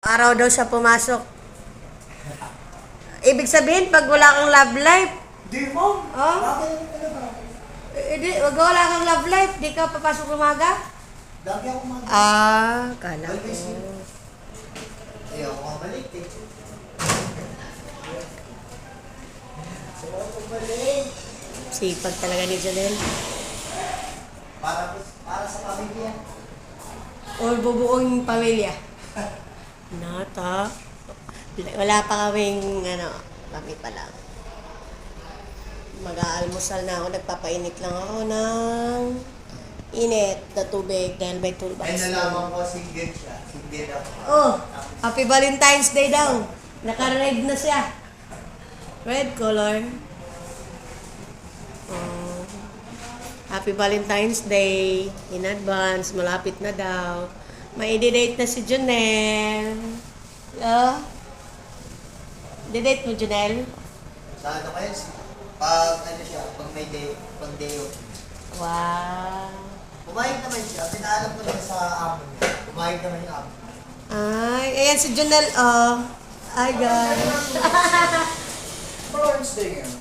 Araw daw siya pumasok. Ibig sabihin, pag wala kang love life, Di mo? oh? Wag wala kang love life, di ka papasok umaga? Lagi ako mag- Kala ko. Ayaw ko mabalik eh. Ayaw ko balik. Sipag talaga ni Janelle. Para sa pamilya. Or bubuong pamilya. Nata. Wala pa kaming, kami pa lang. Mag-aalmusal na ako, nagpapainit lang ako ng init na tubig dahil may toolbox. Ay nalaman ko, single siya. Single ako. Oh, Happy Valentine's Day daw. Naka-red na siya. Red color. Oh. Happy Valentine's Day. In advance, malapit na daw. May i-date na si Junel. Hello? I-date mo, Junel? Sa ano kayo? Pag ano siya, pag may day, pag day off. Wow. Pumayag naman siya. Pinaalam ko na sa amo niya. Pumayag naman yung amo. Ay, ayan si Junel. Oh. Hi, guys. Valentine's Day ngayon.